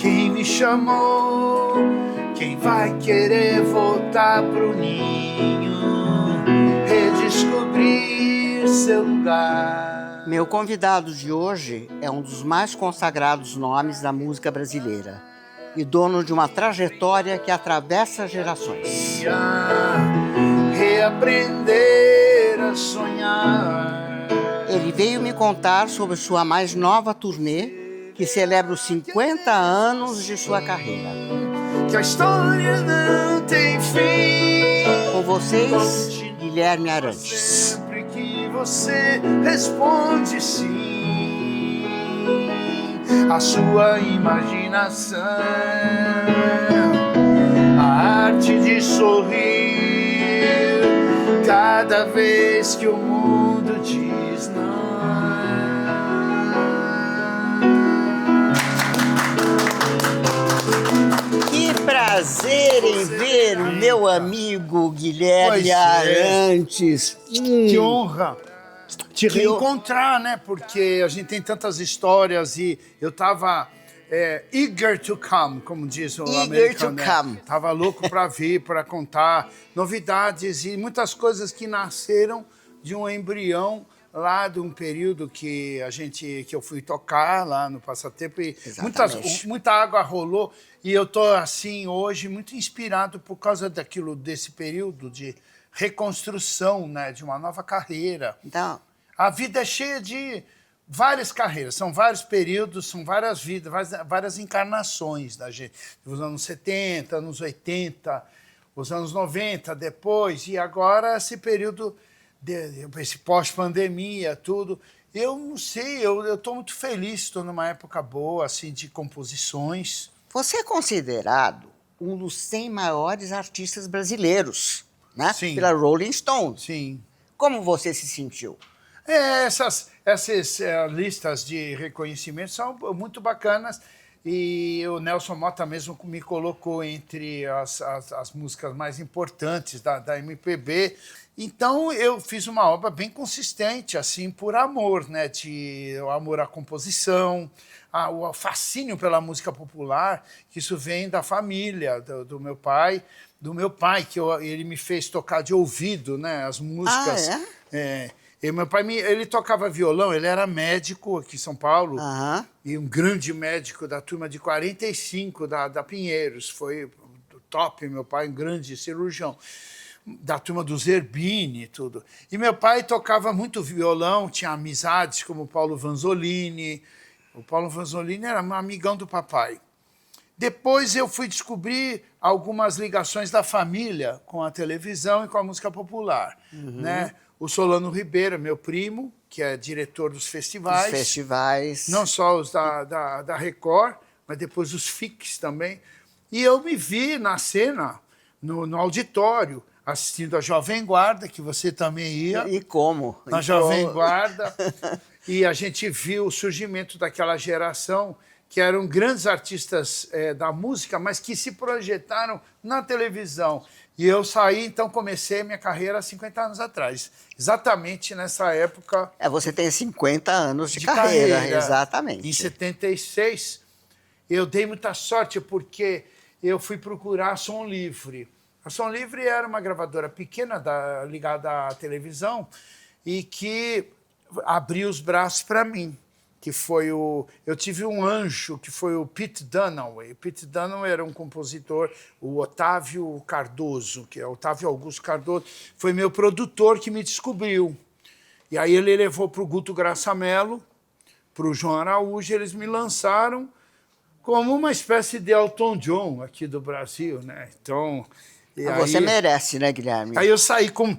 quem me chamou, quem vai querer voltar pro ninho, redescobrir seu lugar. Meu convidado de hoje é um dos mais consagrados nomes da música brasileira e dono de uma trajetória que atravessa gerações. Reaprender a sonhar. Ele veio me contar sobre sua mais nova turnê, que celebra os 50 anos de sua carreira. Que a história não tem fim. Com vocês, Guilherme Arantes. Sempre que você responde sim, a sua imaginação, a arte de sorrir cada vez que o mundo diz não. Que prazer em ver o meu amigo Guilherme Arantes. Que honra te reencontrar, né? Porque a gente tem tantas histórias e eu tava eager to come, como diz o americano. Eager to come. Tava louco para vir, para contar novidades e muitas coisas que nasceram de um embrião lá de um período que eu fui tocar lá no Passatempo e muita água rolou e eu tô assim hoje muito inspirado por causa desse período de reconstrução, né, de uma nova carreira. Então, a vida é cheia de várias carreiras, são vários períodos, são várias vidas, várias encarnações da gente. Os anos 70, anos 80, os anos 90, depois, e agora esse período, esse pós-pandemia, tudo. Eu não sei, eu estou muito feliz, estou numa época boa, assim, de composições. você é considerado um dos 100 maiores artistas brasileiros, né? Sim. Pela Rolling Stone. Sim. Como você se sentiu? Essas listas de reconhecimento são muito bacanas e o Nelson Motta mesmo me colocou entre as músicas mais importantes da MPB. Então eu fiz uma obra bem consistente, assim, por amor, né? O amor à composição, o fascínio pela música popular, que isso vem da família, do meu pai. Do meu pai, que ele me fez tocar de ouvido, né, as músicas. Ah, é? E meu pai, ele tocava violão, ele era médico aqui em São Paulo, e um grande médico da turma de 45 da Pinheiros, foi top, meu pai, um grande cirurgião, da turma do Zerbini e tudo. E meu pai tocava muito violão, tinha amizades como o Paulo Vanzolini. O Paulo Vanzolini era um amigão do papai. Depois eu fui descobrir algumas ligações da família com a televisão e com a música popular. Né? O Solano Ribeiro, meu primo, que é diretor dos festivais. Os festivais. Não só os da Record, mas depois os FICs também. E eu me vi na cena, no auditório, assistindo a Jovem Guarda, que você também ia. E como? Na Jovem Guarda. E a gente viu o surgimento daquela geração que eram grandes artistas da música, mas que se projetaram na televisão. E eu saí, então comecei minha carreira há 50 anos atrás. Exatamente nessa época. Você tem 50 anos de carreira, exatamente. Em 76, eu dei muita sorte porque eu fui procurar a Som Livre. A Som Livre era uma gravadora pequena ligada à televisão e que abriu os braços para mim. Que foi eu tive um anjo, que foi o Pete Dunaway. O Pete Dunaway era um compositor, o Otávio Cardoso, que é Otávio Augusto Cardoso, foi meu produtor que me descobriu. E aí ele levou para o Guto Graça Mello, para o João Araújo, e eles me lançaram como uma espécie de Elton John aqui do Brasil, né? Então... Você merece, né, Guilherme? Aí eu saí com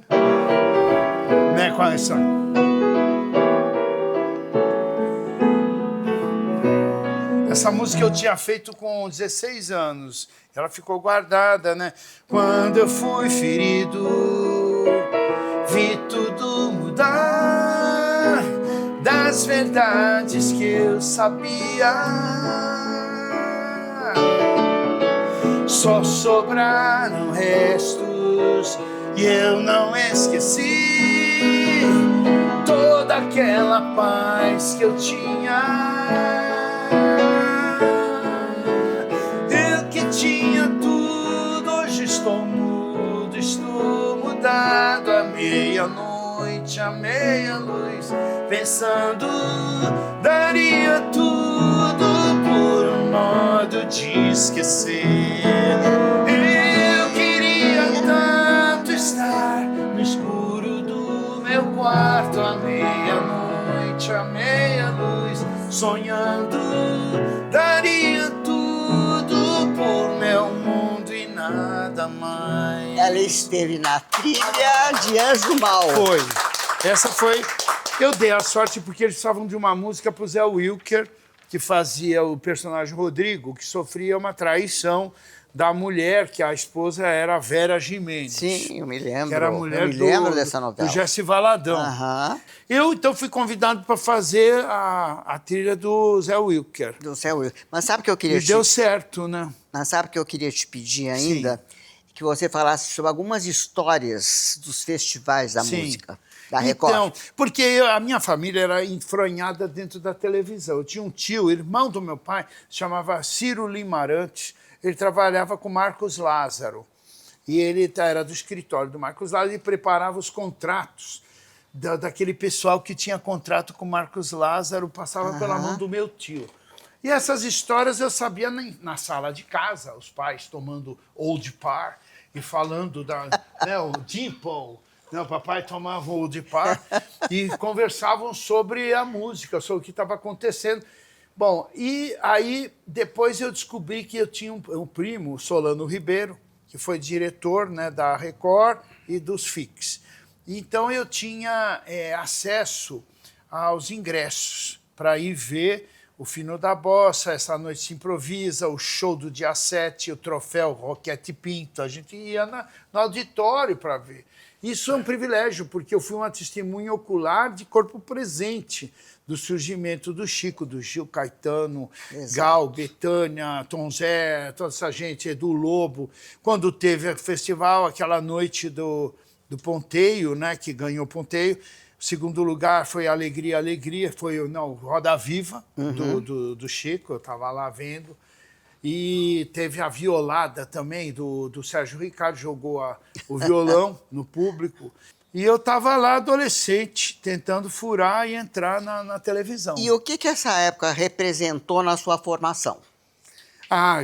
essa... Essa música eu tinha feito com 16 anos. Ela ficou guardada, né? Quando eu fui ferido, vi tudo mudar, das verdades que eu sabia. Só sobraram restos e eu não esqueci toda aquela paz que eu tinha. noite à meia luz, pensando, daria tudo por um modo de esquecer. Eu queria tanto estar no escuro do meu quarto à meia-noite, à meia luz, sonhando, daria tudo por meu mundo e nada mais. Ela esteve na trilha de Anjo do Mal. Foi. Essa foi... Eu dei a sorte porque eles precisavam de uma música para o Zé Wilker, que fazia o personagem Rodrigo, que sofria uma traição da mulher, que a esposa era a Vera Gimenez. Sim, eu me lembro. Que era a mulher eu me lembro dessa novela. do Jesse Valadão. Eu, então, fui convidado para fazer a trilha do Zé Wilker. Do Zé Wilker. Mas sabe o que eu queria E deu certo, né? Mas sabe o que eu queria te pedir ainda? Sim. Que você falasse sobre algumas histórias dos festivais da música, da Record. Então, porque a minha família era enfronhada dentro da televisão. Eu tinha um tio, irmão do meu pai, chamava Ciro Limarante. Ele trabalhava com Marcos Lázaro. E ele era do escritório do Marcos Lázaro e preparava os contratos daquele pessoal que tinha contrato com Marcos Lázaro, passava pela mão do meu tio. E essas histórias eu sabia na sala de casa, os pais tomando Old Par e falando o Dimple. O papai tomava o Old Par e conversavam sobre a música, sobre o que estava acontecendo. Bom, e aí depois eu descobri que eu tinha um primo, Solano Ribeiro, que foi diretor, né, da Record e dos Fix. Então eu tinha acesso aos ingressos para ir ver o Fino da Bossa, Essa Noite Se Improvisa, o show do dia 7, o troféu Roquete Pinto. A gente ia no auditório para ver. Isso é um privilégio, porque eu fui uma testemunha ocular de corpo presente do surgimento do Chico, do Gil Caetano, exato, Gal, Bethânia, Tom Zé, toda essa gente, Edu Lobo. Quando teve o festival, aquela noite do Ponteio, né, que ganhou o Ponteio, o segundo lugar foi Alegria, Alegria, foi Roda Viva, do Chico, eu estava lá vendo. E teve a violada também do Sérgio Ricardo, jogou o violão no público. E eu estava lá, adolescente, tentando furar e entrar na televisão. E o que essa época representou na sua formação?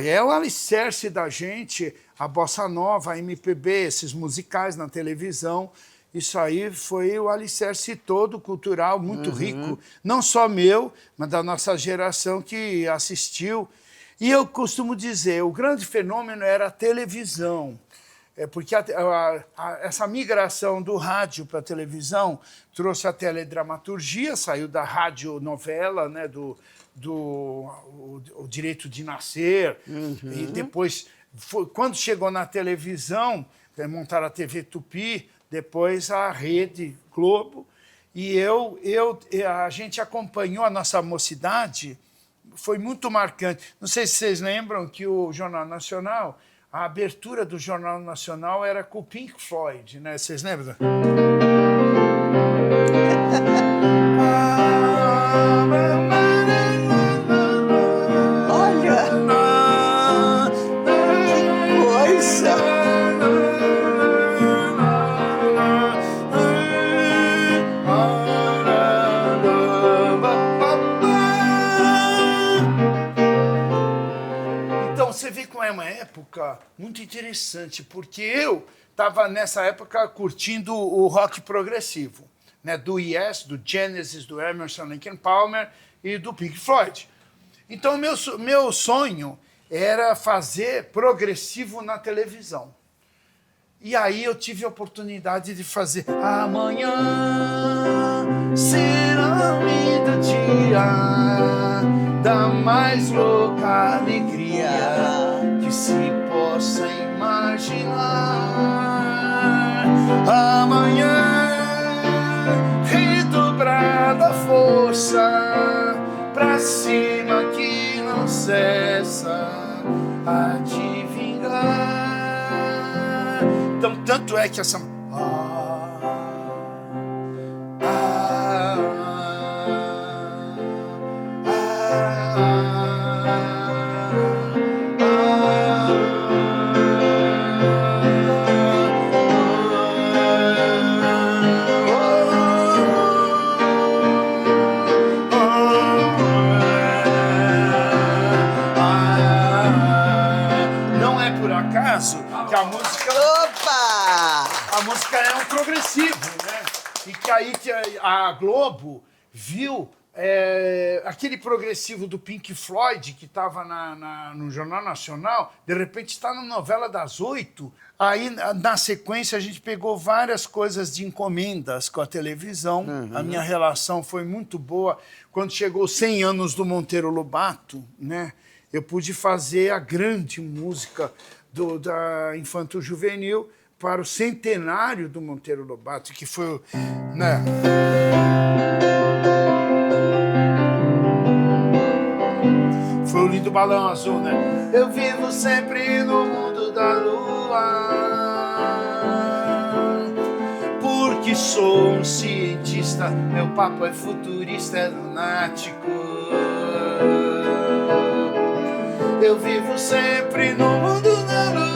É o alicerce da gente, a bossa nova, a MPB, esses musicais na televisão. Isso aí foi o alicerce todo cultural, muito rico. Não só meu, mas da nossa geração que assistiu. E eu costumo dizer, o grande fenômeno era a televisão. Porque essa migração do rádio para a televisão trouxe a teledramaturgia, saiu da radionovela, né, o Direito de Nascer, e depois, quando chegou na televisão, montaram a TV Tupi, depois a Rede Globo, e a gente acompanhou a nossa mocidade, foi muito marcante. Não sei se vocês lembram que o Jornal Nacional, a abertura do Jornal Nacional era com o Pink Floyd, né? Vocês lembram? Olha! Que coisa! Então, você vê como é uma época muito interessante, porque eu estava, nessa época, curtindo o rock progressivo, né, do Yes, do Genesis, do Emerson, Lake and Palmer e do Pink Floyd. Então, meu sonho era fazer progressivo na televisão. E aí eu tive a oportunidade de fazer Amanhã será um lindo dia da mais louca alegria que se possa imaginar. Amanhã, redobrada força, pra cima que não cessa a te vingar. Então, tanto é que essa... Que a música... Opa! A música é um progressivo, né? E que aí a Globo viu aquele progressivo do Pink Floyd, que estava no Jornal Nacional, de repente está na novela das 8. Aí, na sequência, a gente pegou várias coisas de encomendas com a televisão. A minha relação foi muito boa. Quando chegou 100 anos do Monteiro Lobato, né, eu pude fazer a grande música da Infanto Juvenil para o centenário do Monteiro Lobato, que foi, né? Foi o lindo balão azul, né? Eu vivo sempre no mundo da lua, porque sou um cientista, meu papo é futurista, é lunático. Eu vivo sempre no mundo da lua.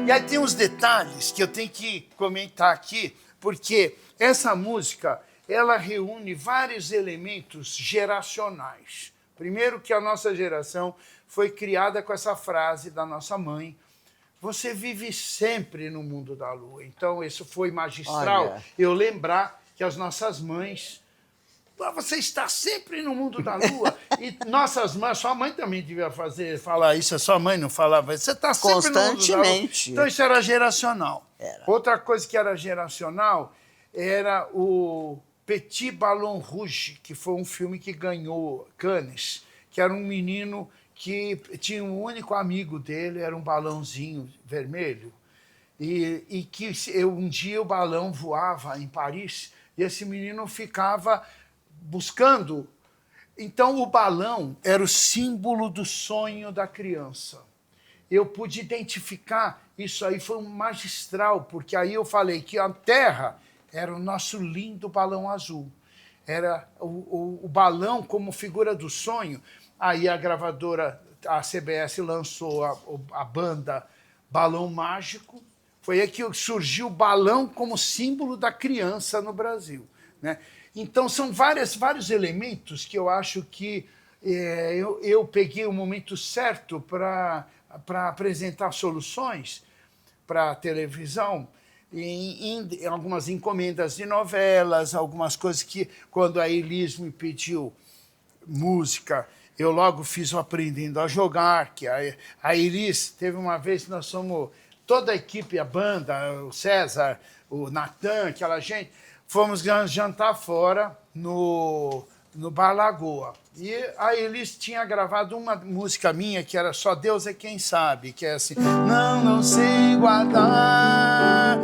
E aí tem uns detalhes que eu tenho que comentar aqui, porque essa música, ela reúne vários elementos geracionais. Primeiro que a nossa geração foi criada com essa frase da nossa mãe: você vive sempre no mundo da lua. Então, isso foi magistral. Olha. Eu lembrar que as nossas mães... Você está sempre no mundo da lua. E nossas mães, sua mãe também devia falar isso, a sua mãe não falava. Você está sempre no mundo da lua. Constantemente. Então, isso era geracional. Era. Outra coisa que era geracional era o Petit Ballon Rouge, que foi um filme que ganhou Cannes, que era um menino que tinha um único amigo dele, era um balãozinho vermelho, e que um dia o balão voava em Paris e esse menino ficava buscando. Então, o balão era o símbolo do sonho da criança. Eu pude identificar isso aí, foi um magistral, porque aí eu falei que a Terra era o nosso lindo balão azul. Era o balão como figura do sonho. Aí a gravadora, a CBS, lançou a banda Balão Mágico. Foi aí que surgiu o balão como símbolo da criança no Brasil, né? Então, são vários elementos que eu acho que eu peguei o momento certo para apresentar soluções para a televisão, em algumas encomendas de novelas, algumas coisas que, quando a Elis me pediu música, eu logo fiz o Aprendendo a Jogar, que a Elis, teve uma vez que nós somos, toda a equipe, a banda, o César, o Natan, aquela gente, fomos jantar fora no Bar Lagoa. E a Elis tinha gravado uma música minha que era Só Deus é Quem Sabe, que é assim: não sei guardar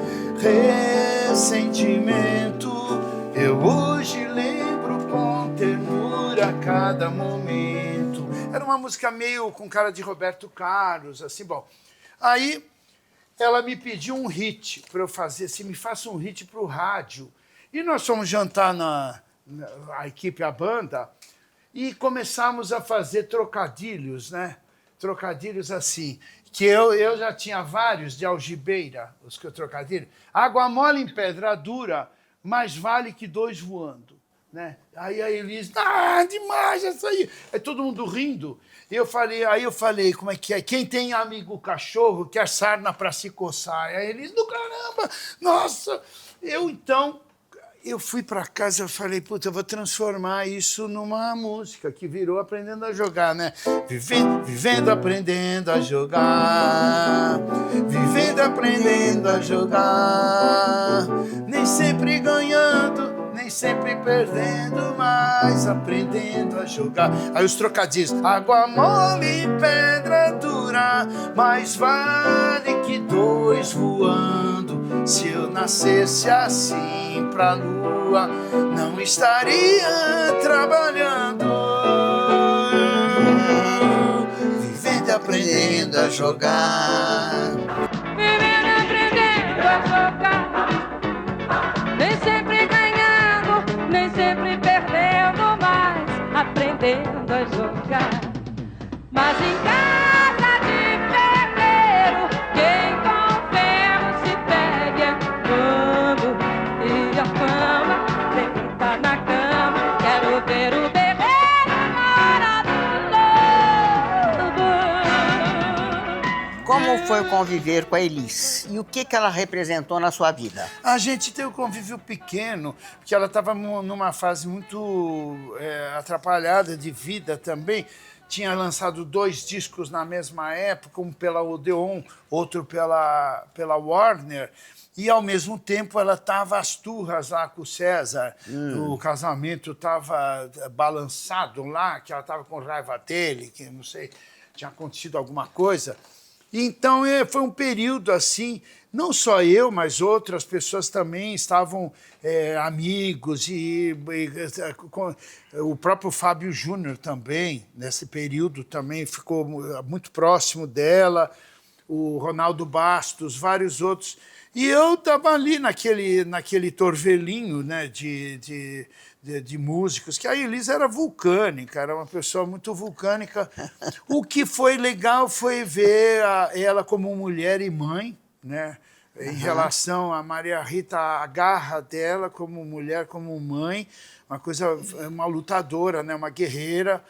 ressentimento, eu hoje lembro com ternura cada momento. Era uma música meio com cara de Roberto Carlos, assim, bom. Aí ela me pediu um hit para eu fazer, assim, me faça um hit para o rádio. E nós fomos jantar a equipe, a banda, e começamos a fazer trocadilhos, né? Trocadilhos assim, que eu já tinha vários de algibeira, os trocadilhos. Água mole em pedra dura, mais vale que dois voando, né? Aí a Elis, demais isso aí. Aí todo mundo rindo. Aí eu falei, como é que é? Quem tem amigo cachorro quer sarna para se coçar. Aí a Elis, do caramba, nossa. Eu fui para casa e falei, puta, eu vou transformar isso numa música que virou Aprendendo a Jogar, né? Vivendo, aprendendo a jogar. Vivendo, aprendendo a jogar. Nem sempre ganhando, nem sempre perdendo, mas aprendendo a jogar. Aí os trocadilhos. Água mole e pedra dura, mais vale que dois voando. Se eu nascesse assim pra lua, não estaria trabalhando. Vivendo e aprendendo a jogar. Vivendo e aprendendo a jogar. Nem sempre ganhando, nem sempre perdendo, mas aprendendo a jogar. Mas em casa de ferreiro, quem com ferro se pega é quando. E a fama deita na cama, quero ver o berreiro na hora do lobo. Como foi conviver com a Elis? E o que ela representou na sua vida? A gente teve um convívio pequeno, porque ela estava numa fase muito atrapalhada de vida também. Tinha lançado 2 discos na mesma época, um pela Odeon, outro pela Warner. E, ao mesmo tempo, ela estava às turras lá com o César. O casamento estava balançado lá, que ela estava com raiva dele, que não sei, tinha acontecido alguma coisa. Então, foi um período assim, não só eu, mas outras pessoas também estavam amigos, o próprio Fábio Júnior também, nesse período, também ficou muito próximo dela, o Ronaldo Bastos, vários outros. E eu estava ali naquele torvelinho, né, de músicos, que a Elis era vulcânica, era uma pessoa muito vulcânica. O que foi legal foi ver ela como mulher e mãe, né, em relação a Maria Rita, a garra dela como mulher, como mãe, uma lutadora, né, uma guerreira.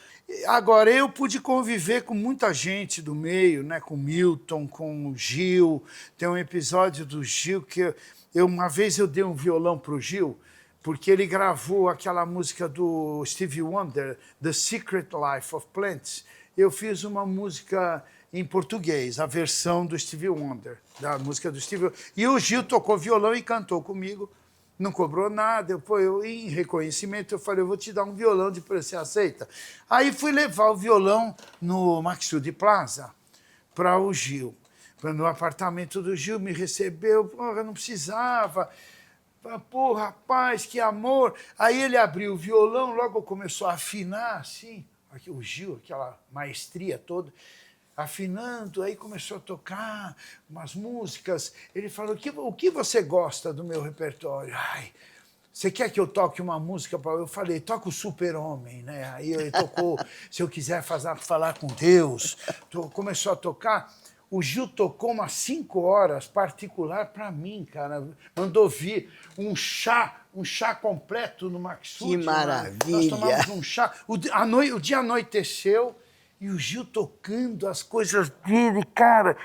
Agora, eu pude conviver com muita gente do meio, né? Com Milton, com o Gil. Tem um episódio do Gil que uma vez eu dei um violão para o Gil, porque ele gravou aquela música do Stevie Wonder, The Secret Life of Plants. Eu fiz uma música em português, a versão do Stevie Wonder, da música do Stevie Wonder. E o Gil tocou violão e cantou comigo. Não cobrou nada, em reconhecimento, eu falei, eu vou te dar um violão, depois você aceita? Aí fui levar o violão no Maxud Plaza para o Gil. No apartamento do Gil, me recebeu, porra, não precisava. Pô, rapaz, que amor. Aí ele abriu o violão, logo começou a afinar, assim, o Gil, aquela maestria toda. Afinando, aí começou a tocar umas músicas. Ele falou, o que você gosta do meu repertório? Ai, você quer que eu toque uma música? Eu falei, toca o Super-Homem, né? Aí ele tocou, se eu quiser falar com Deus. Começou a tocar. O Gil tocou umas 5 horas, particular para mim, cara. Mandou vir um chá completo no Maxud. Que maravilha! Nós tomamos um chá. O dia anoiteceu. E o Gil tocando as coisas dele, cara,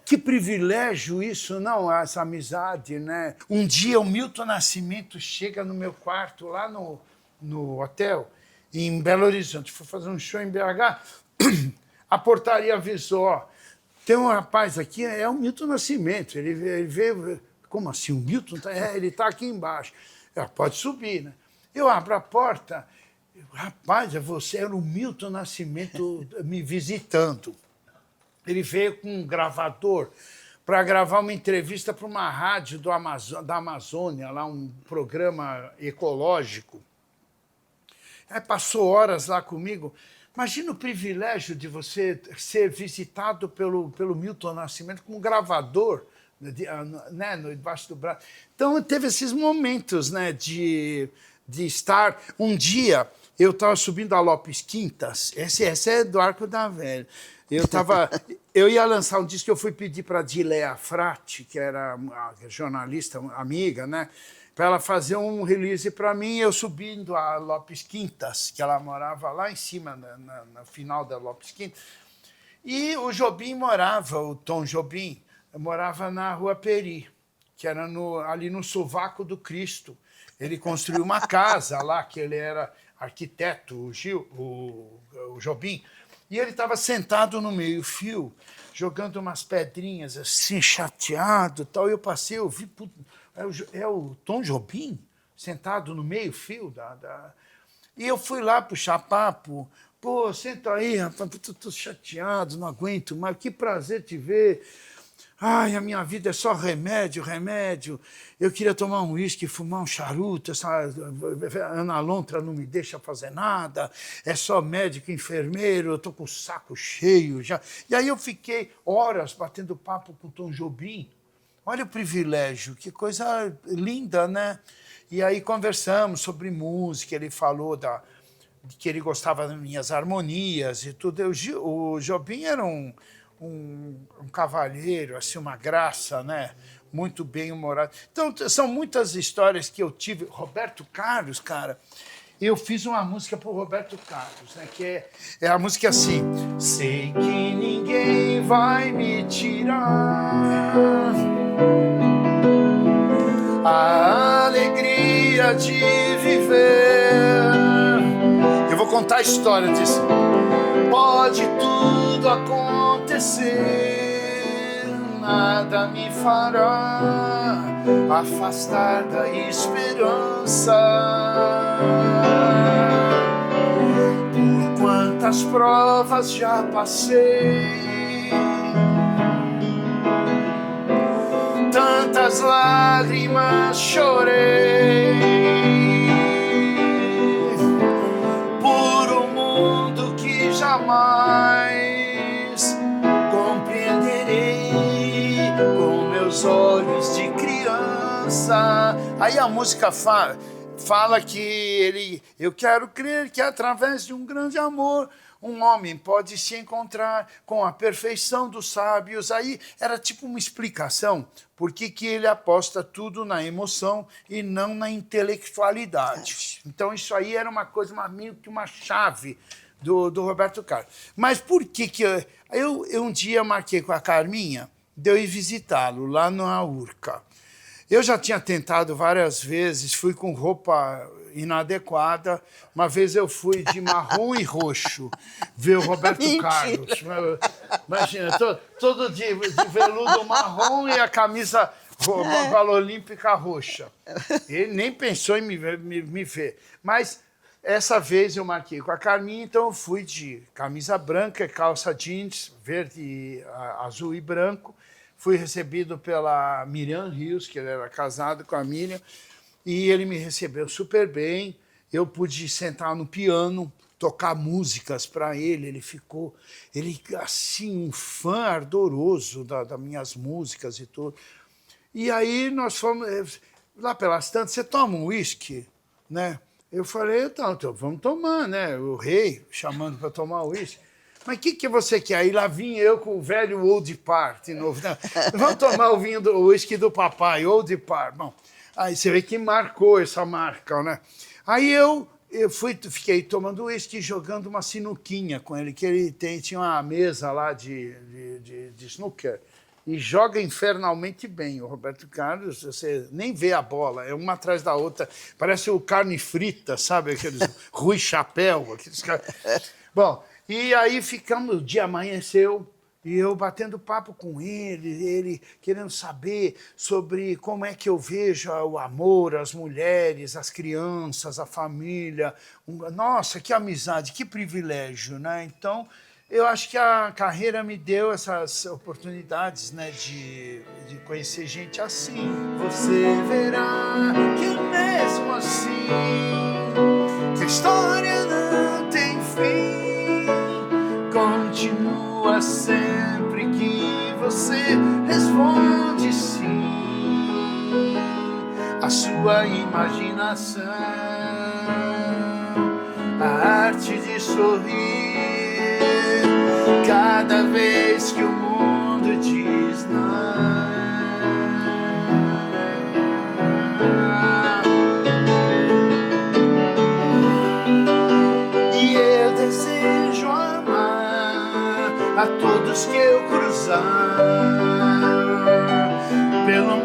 que privilégio isso, não? Essa amizade, né? Um dia o Milton Nascimento chega no meu quarto, lá no hotel, em Belo Horizonte. Fui fazer um show em BH, a portaria avisou, ó, tem um rapaz aqui, é o Milton Nascimento, ele veio, como assim, o Milton? Ele está aqui embaixo. Pode subir, né? Eu abro a porta. Rapaz, você era o Milton Nascimento me visitando. Ele veio com um gravador para gravar uma entrevista para uma rádio da Amazônia, lá um programa ecológico. Aí passou horas lá comigo. Imagina o privilégio de você ser visitado pelo Milton Nascimento com um gravador, né, debaixo do braço. Então, teve esses momentos, né, de estar... Um dia... Eu estava subindo a Lopes Quintas, esse é do Arco da Velha. Eu ia lançar um disco que eu fui pedir para a Dileia Frati, que era uma jornalista, amiga, né? Para ela fazer um release para mim, eu subindo a Lopes Quintas, que ela morava lá em cima, no final da Lopes Quintas. E o Jobim morava, o Tom Jobim, morava na Rua Peri, que era ali no Sovaco do Cristo. Ele construiu uma casa lá, que ele era... arquiteto, o Jobim, e ele estava sentado no meio-fio, jogando umas pedrinhas assim, chateado e tal. Eu passei, eu vi, é o Tom Jobim, sentado no meio-fio E eu fui lá puxar papo. Pô, senta aí, rapaz, tô chateado, não aguento mais, que prazer te ver. Ai, a minha vida é só remédio, remédio. Eu queria tomar um uísque, fumar um charuto. Essa Ana Lontra não me deixa fazer nada. É só médico, enfermeiro. Eu estou com o saco cheio já. E aí eu fiquei horas batendo papo com o Tom Jobim. Olha o privilégio, que coisa linda, né? E aí conversamos sobre música. Ele falou de que ele gostava das minhas harmonias e tudo. O Jobim era um cavalheiro, assim, uma graça, né? Muito bem-humorado. Então, são muitas histórias que eu tive. Roberto Carlos, cara, eu fiz uma música para o Roberto Carlos, né? Que é a música assim. Sei que ninguém ninguém vai me tirar a alegria de viver. Eu vou contar a história disso. Pode tudo acontecer, nada me fará afastar da esperança. Por quantas provas já passei, tantas lágrimas chorei, por um mundo que jamais compreenderei com meus olhos de criança. Aí a música fala que eu quero crer que através de um grande amor um homem pode se encontrar com a perfeição dos sábios. Aí era tipo uma explicação por que ele aposta tudo na emoção e não na intelectualidade. Então isso aí era uma coisa, meio que uma chave do Roberto Carlos. Mas por que eu um dia marquei com a Carminha de eu ir visitá-lo lá na Urca. Eu já tinha tentado várias vezes, fui com roupa inadequada. Uma vez eu fui de marrom e roxo ver o Roberto Carlos. Imagina, todo de veludo marrom e a camisa gola olímpica roxa. Ele nem pensou em me ver. Mas essa vez eu marquei com a Carminha, então eu fui de camisa branca, calça jeans, verde, azul e branco. Fui recebido pela Miriam Rios, que ele era casado com a Miriam, e ele me recebeu super bem. Eu pude sentar no piano, tocar músicas para ele. Ele ficou, assim, um fã ardoroso das minhas músicas e tudo. E aí nós fomos, lá pelas tantas, você toma um uísque, né? Eu falei, então, vamos tomar, né? O rei chamando para tomar uísque. Mas o que você quer? Aí lá vim eu com o velho Old Par de novo. Né? Vamos tomar o uísque do papai, Old Par. Bom, aí você vê que marcou essa marca, né? Aí eu fiquei tomando uísque e jogando uma sinuquinha com ele, que ele tinha uma mesa lá de snooker e joga infernalmente bem. O Roberto Carlos, você nem vê a bola, é uma atrás da outra. Parece o Carne Frita, sabe? Aqueles Rui Chapéu, aqueles caras. Bom, e aí ficamos, o dia amanheceu, e eu batendo papo com ele querendo saber sobre como é que eu vejo o amor, as mulheres, as crianças, a família. Nossa, que amizade, que privilégio, né? Então, eu acho que a carreira me deu essas oportunidades, né, de conhecer gente assim. Você verá que mesmo assim, que a história não tem fim. Continua sempre que você responde sim. A sua imaginação, a arte de sorrir, cada vez que o mundo diz não. E eu desejo a todos que eu cruzar, pelo